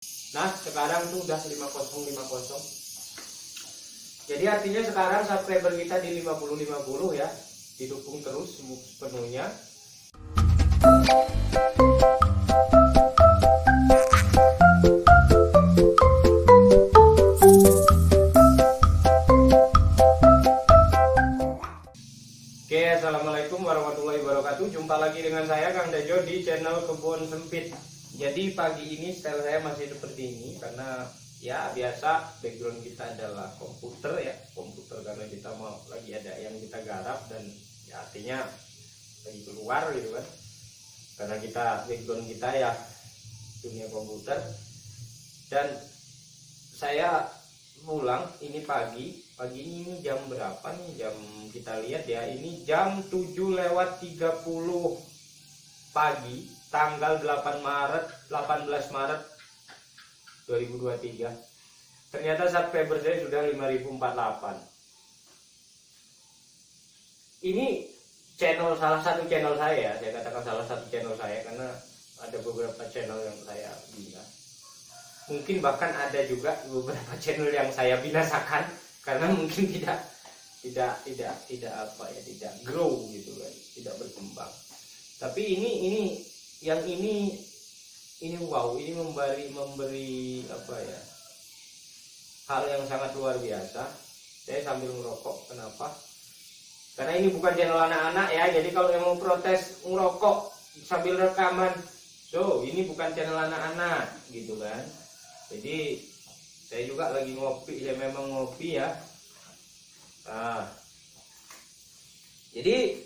Nah sekarang tuh udah 5050. Jadi artinya sekarang subscriber kita di 50 ya. Didukung terus sepenuhnya. Oke, assalamualaikum warahmatullahi wabarakatuh. Jumpa lagi dengan saya Kang Dejo di channel Kebun Sempit. Jadi pagi ini style saya masih seperti ini karena ya biasa background kita adalah komputer ya, komputer karena kita mau lagi ada yang kita garap dan ya artinya lagi keluar gitu kan. Karena kita background kita ya dunia komputer dan saya pulang ini pagi ini jam berapa nih, jam kita lihat ya, ini jam 7:30 pagi tanggal 18 Maret 2023. Ternyata subscriber saya sudah 5048. Ini channel, salah satu channel saya katakan salah satu channel saya karena ada beberapa channel yang saya bina. Mungkin bahkan ada juga beberapa channel yang saya binasakan karena mungkin tidak apa ya, tidak grow gitu kan, tidak berkembang. Tapi ini wow, ini memberi apa ya, hal yang sangat luar biasa. Saya sambil merokok, kenapa? Karena ini bukan channel anak-anak ya, jadi kalau yang mau protes ngerokok sambil rekaman, so ini bukan channel anak-anak gitu kan. Jadi saya juga lagi ngopi, saya memang ngopi ya. Nah, jadi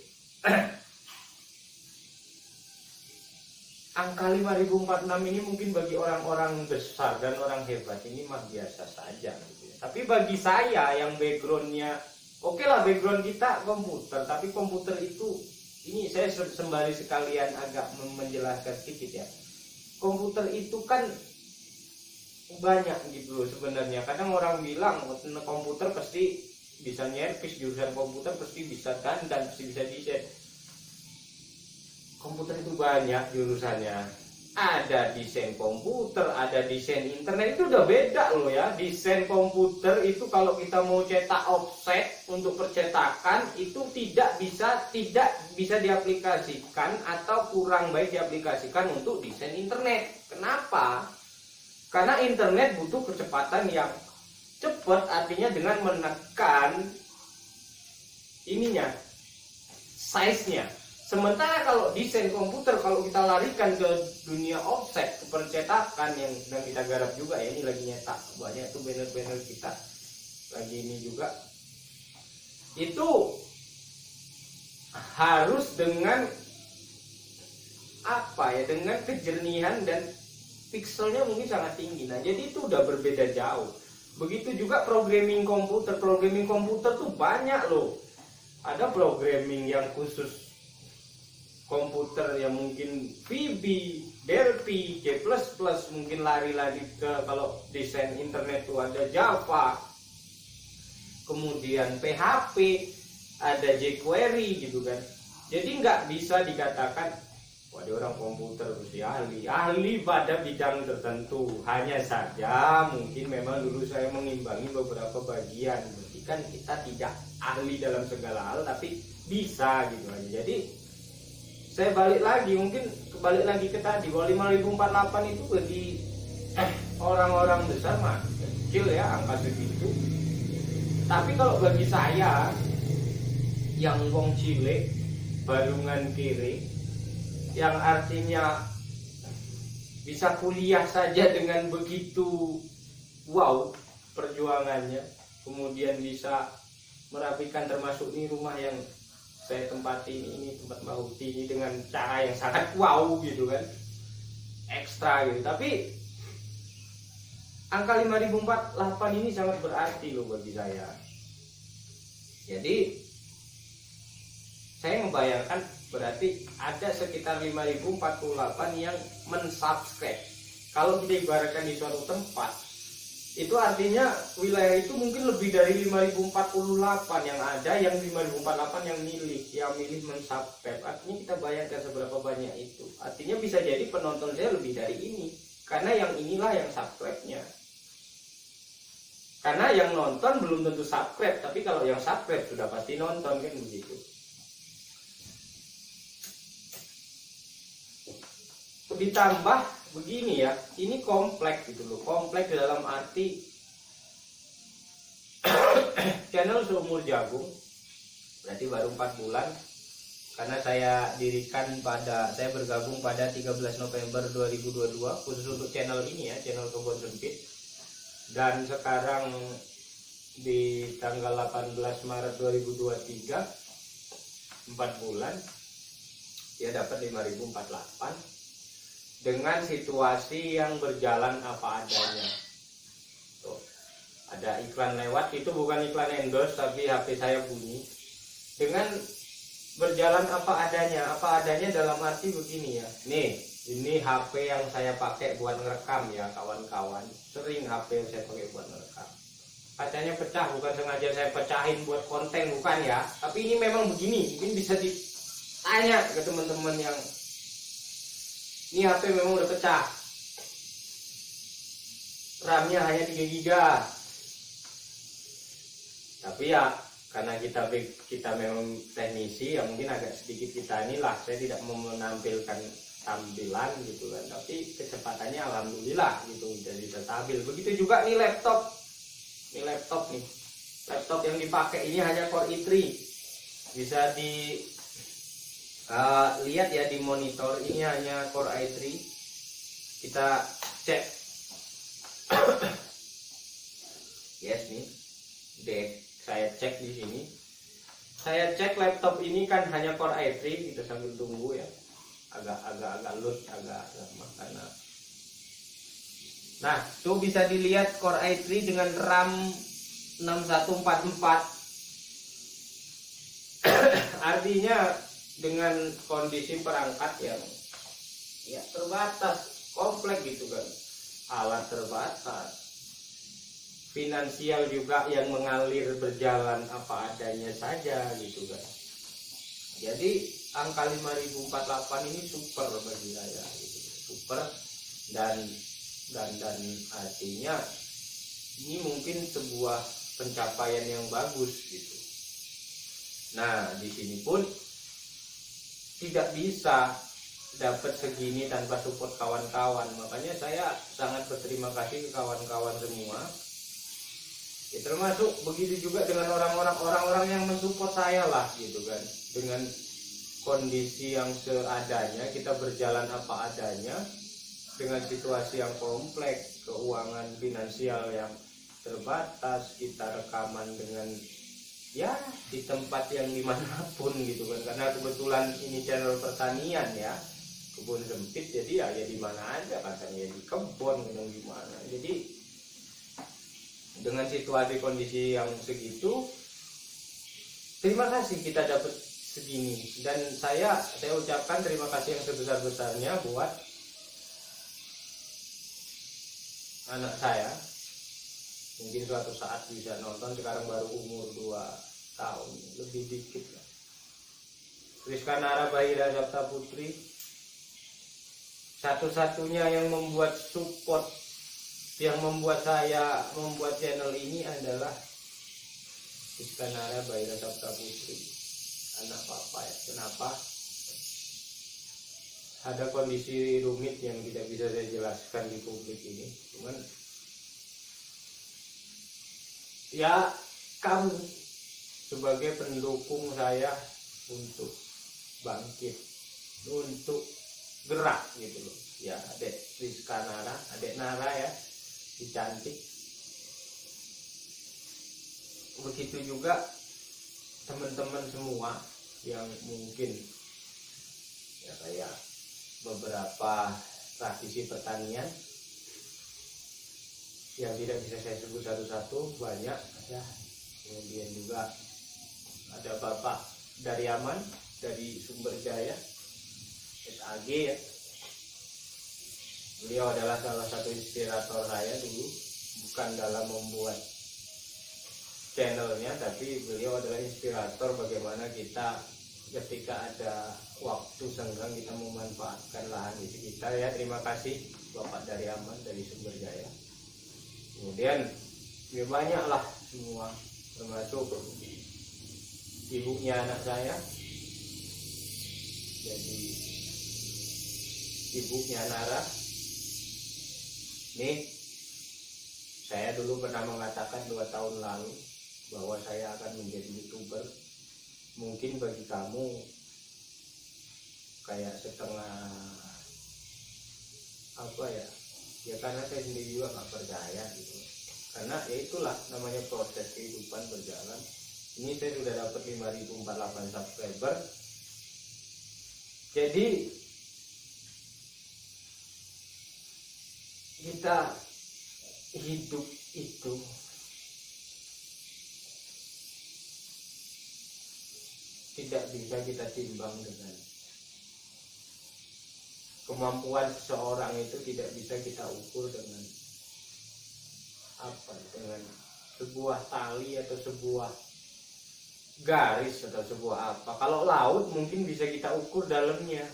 angka 5046 ini mungkin bagi orang-orang besar dan orang hebat ini mah biasa saja gitu ya. Tapi bagi saya yang backgroundnya oke lah, background kita komputer, tapi komputer itu, ini saya sembari sekalian agak menjelaskan sedikit ya. Komputer itu kan banyak gitu loh sebenarnya. Kadang orang bilang komputer pasti bisa nyervis, jurusan komputer pasti bisa dan pasti bisa desain. Komputer itu banyak jurusannya. Ada desain komputer, ada desain internet, itu udah beda loh ya. Desain komputer itu kalau kita mau cetak offset untuk percetakan itu tidak bisa diaplikasikan atau kurang baik diaplikasikan untuk desain internet. Kenapa? Karena internet butuh kecepatan yang cepat, artinya dengan menekan ininya, size-nya. Sementara kalau desain komputer, kalau kita larikan ke dunia offset, ke percetakan yang sedang kita garap juga ya, ini lagi nyetak banyak tuh banner-banner kita lagi ini juga, itu harus dengan apa ya, dengan kejernihan dan pixelnya mungkin sangat tinggi. Nah jadi itu udah berbeda jauh. Begitu juga programming komputer tuh banyak loh. Ada programming yang khusus komputer yang mungkin VB, Delphi, C++, mungkin lari-lari ke, kalau desain internet tuh ada Java, kemudian PHP, ada jQuery gitu kan. Jadi nggak bisa dikatakan wah dia orang komputer mesti ahli pada bidang tertentu. Hanya saja mungkin memang dulu saya mengimbangi beberapa bagian. Berarti kan kita tidak ahli dalam segala hal, tapi bisa gitu aja. Jadi saya balik lagi ke tadi bahwa 5048 itu bagi orang-orang besar mah kecil ya angka segitu. Tapi kalau bagi saya yang wong cilik balungan kiri, yang artinya bisa kuliah saja dengan begitu wow perjuangannya, kemudian bisa merapikan, termasuk ini rumah yang saya tempati ini tempat Mbak Huti ini dengan cara yang sangat wow gitu kan, ekstra gitu. Tapi angka 5048 ini sangat berarti loh bagi saya. Jadi saya membayangkan berarti ada sekitar 5048 yang mensubscribe. Kalau kita ibaratkan di suatu tempat, itu artinya wilayah itu mungkin lebih dari 5048 yang ada, yang 5048 yang milih mensubscribe. Artinya kita bayangkan seberapa banyak itu. Artinya bisa jadi penonton saya lebih dari ini. Karena yang inilah yang subscribe-nya. Karena yang nonton belum tentu subscribe, tapi kalau yang subscribe sudah pasti nonton, kan begitu. Ditambah begini ya, ini kompleks gitu loh. Kompleks dalam arti channel seumur jagung, berarti baru 4 bulan. Karena saya bergabung pada 13 November 2022 khusus untuk channel ini ya, channel Kebon Sempit. Dan sekarang di tanggal 18 Maret 2023, 4 bulan dia dapat 5.048 dengan situasi yang berjalan apa adanya. Tuh, ada iklan lewat, itu bukan iklan endorse tapi HP saya bunyi. Dengan berjalan apa adanya dalam arti begini ya. Nih, ini HP yang saya pakai buat ngerekam ya kawan-kawan. Sering HP yang saya pakai buat ngerekam. Kacanya pecah, bukan sengaja saya pecahin buat konten, bukan ya. Tapi ini memang begini, mungkin bisa ditanya ke teman-teman yang ini HP memang udah pecah. RAM-nya hanya 3 GB. Tapi ya karena kita memang teknisi ya, mungkin agak sedikit kita inilah, saya tidak mau menampilkan tampilan gitu kan, tapi kecepatannya alhamdulillah gitu jadi bisa stabil. Begitu juga nih laptop. Laptop yang dipakai ini hanya Core i3. Bisa lihat ya di monitor, ini hanya Core i3. Kita cek. Yes nih. Saya cek di sini. Saya cek laptop ini kan hanya Core i3, kita sambil tunggu ya. Agak load, agak lama karena. Nah, tuh bisa dilihat Core i3 dengan RAM 6144. Artinya dengan kondisi perangkat yang ya terbatas, kompleks gitu kan, alat terbatas, finansial juga yang mengalir berjalan apa adanya saja gitu kan. Jadi angka 5.048 ini super bagi saya gitu. Super dan artinya ini mungkin sebuah pencapaian yang bagus gitu. Nah, di sini pun tidak bisa dapat segini tanpa support kawan-kawan. Makanya saya sangat berterima kasih ke kawan-kawan semua. Ya, termasuk begitu juga dengan orang-orang yang mensupport saya lah gitu kan. Dengan kondisi yang seadanya, kita berjalan apa adanya, dengan situasi yang kompleks, keuangan finansial yang terbatas, kita rekaman dengan ya di tempat yang dimanapun gitu kan, karena kebetulan ini channel pertanian ya, kebun sempit, jadi ya di mana aja, katanya di kebun kadang di mana. Jadi dengan situasi kondisi yang segitu, terima kasih kita dapat segini, dan saya ucapkan terima kasih yang sebesar-besarnya buat anak saya. Mungkin suatu saat bisa nonton, sekarang baru umur 2 tahun, lebih dikit lah. Rizka Nara Bahira Sabta Putri, satu-satunya yang membuat support, yang membuat saya membuat channel ini adalah Rizka Nara Bahira Sabta Putri, anak papa ya. Kenapa? Ada kondisi rumit yang tidak bisa saya jelaskan di publik ini, cuman ya kamu sebagai pendukung saya untuk bangkit, untuk gerak gitu loh ya. Adek Rizka Nara, adek Nara ya, si cantik. Begitu juga teman-teman semua yang mungkin ya kayak beberapa praktisi pertanian yang tidak bisa saya sebut satu-satu, banyak ya. Kemudian juga ada Bapak Daryaman dari Sumber Jaya SAG ya. Beliau adalah salah satu inspirator saya dulu, bukan dalam membuat channelnya, tapi beliau adalah inspirator bagaimana kita ketika ada waktu senggang kita memanfaatkan lahan di sekitar ya. Terima kasih bapak dari Aman dari Sumber Jaya. Kemudian ya banyak lah semua, termasuk ibunya anak saya, jadi ibunya Nara. Nih, saya dulu pernah mengatakan 2 tahun lalu bahwa saya akan menjadi YouTuber. Mungkin bagi kamu kayak setengah apa ya, ya karena saya sendiri juga nggak percaya gitu, karena ya itulah namanya proses kehidupan berjalan. Ini saya sudah dapat 5.048 subscriber. Jadi kita hidup itu tidak bisa kita timbang dengan kemampuan seseorang, itu tidak bisa kita ukur dengan apa, dengan sebuah tali atau sebuah garis atau sebuah apa. Kalau laut mungkin bisa kita ukur dalamnya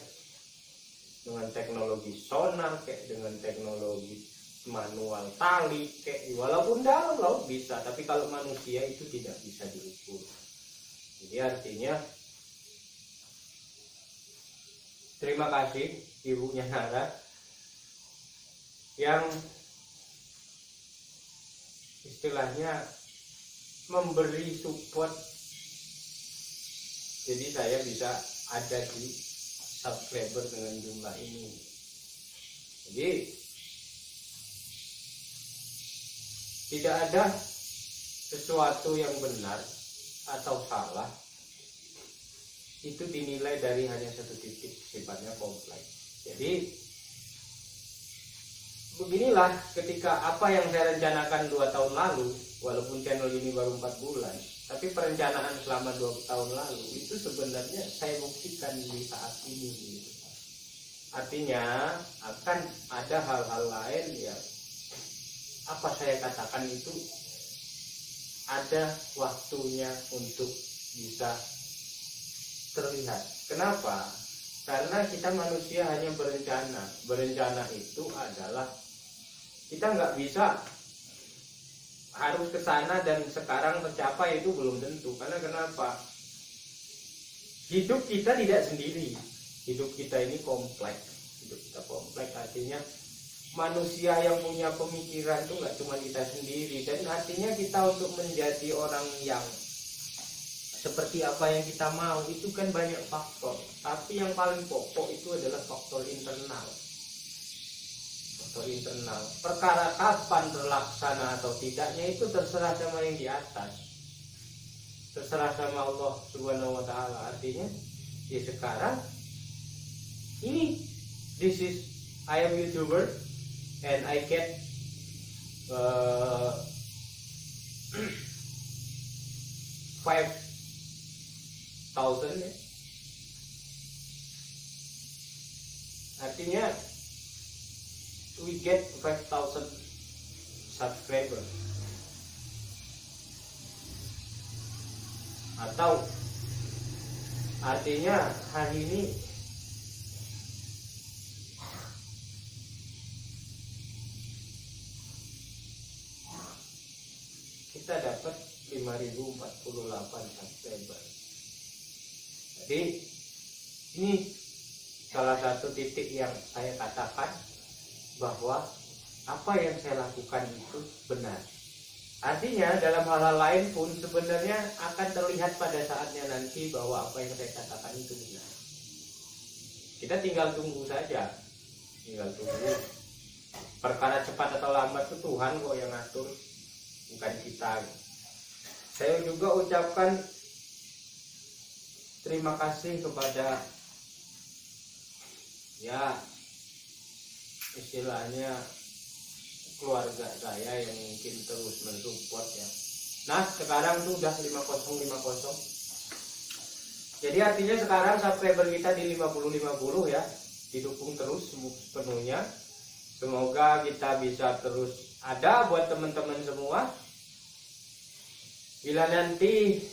dengan teknologi sonar, kayak dengan teknologi manual tali, kayak walaupun dalam laut bisa, tapi kalau manusia itu tidak bisa diukur. Jadi artinya terima kasih ibunya Nara yang istilahnya memberi support, jadi saya bisa ada di subscriber dengan jumlah ini. Jadi tidak ada sesuatu yang benar atau salah itu dinilai dari hanya satu titik, sifatnya kompleks. Jadi beginilah, ketika apa yang saya rencanakan 2 tahun lalu, walaupun channel ini baru 4 bulan, tapi perencanaan selama 2 tahun lalu itu sebenarnya saya buktikan di saat ini. Artinya akan ada hal-hal lain yang apa saya katakan itu ada waktunya untuk bisa terlihat. Kenapa? Karena kita manusia hanya berencana. Berencana itu adalah kita nggak bisa harus ke sana dan sekarang tercapai, itu belum tentu. Karena kenapa? Hidup kita tidak sendiri. Hidup kita ini kompleks. Hidup kita kompleks, artinya manusia yang punya pemikiran itu nggak cuma kita sendiri. Dan artinya kita untuk menjadi orang yang seperti apa yang kita mau itu kan banyak faktor, tapi yang paling pokok itu adalah faktor internal. Faktor internal, perkara kapan terlaksana atau tidaknya itu terserah sama yang di atas, terserah sama Allah Subhanahu wa Ta'ala. Artinya ya sekarang ini, this is I am YouTuber and I get 5,000 ya. Artinya we get 5,000 subscriber, atau artinya hari ini kita dapat 5.048 subscriber. Jadi ini salah satu titik yang saya katakan bahwa apa yang saya lakukan itu benar. Artinya dalam hal-hal lain pun sebenarnya akan terlihat pada saatnya nanti bahwa apa yang saya katakan itu benar. Kita tinggal tunggu saja, tinggal tunggu. Perkara cepat atau lambat itu Tuhan kok yang ngatur, bukan kita. Saya juga ucapkan terima kasih kepada ya istilahnya keluarga saya yang mungkin terus mensupport ya. Nah sekarang tuh udah 5050. Jadi artinya sekarang subscriber kita di 50-50 ya, didukung terus sepenuhnya. Semoga kita bisa terus ada buat teman-teman semua. Bila nanti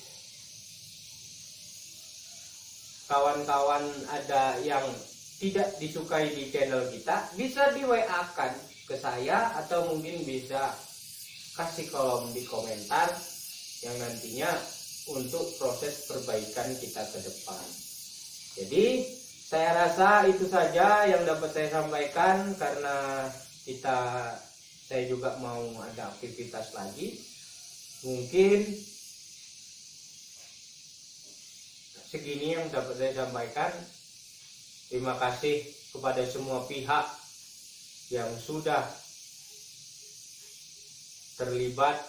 kawan-kawan ada yang tidak disukai di channel kita, bisa di WA kan ke saya, atau mungkin bisa kasih kolom di komentar yang nantinya untuk proses perbaikan kita ke depan. Jadi saya rasa itu saja yang dapat saya sampaikan, karena saya juga mau ada aktivitas lagi. Mungkin segini yang dapat saya sampaikan. Terima kasih kepada semua pihak yang sudah terlibat,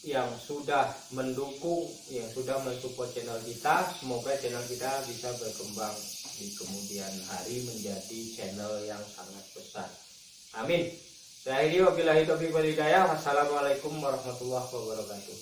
yang sudah mendukung, yang sudah mensupport channel kita. Semoga channel kita bisa berkembang di kemudian hari menjadi channel yang sangat besar. Amin. Saya akhiri, wabillahi taufiq wal hidayah. Wassalamualaikum warahmatullahi wabarakatuh.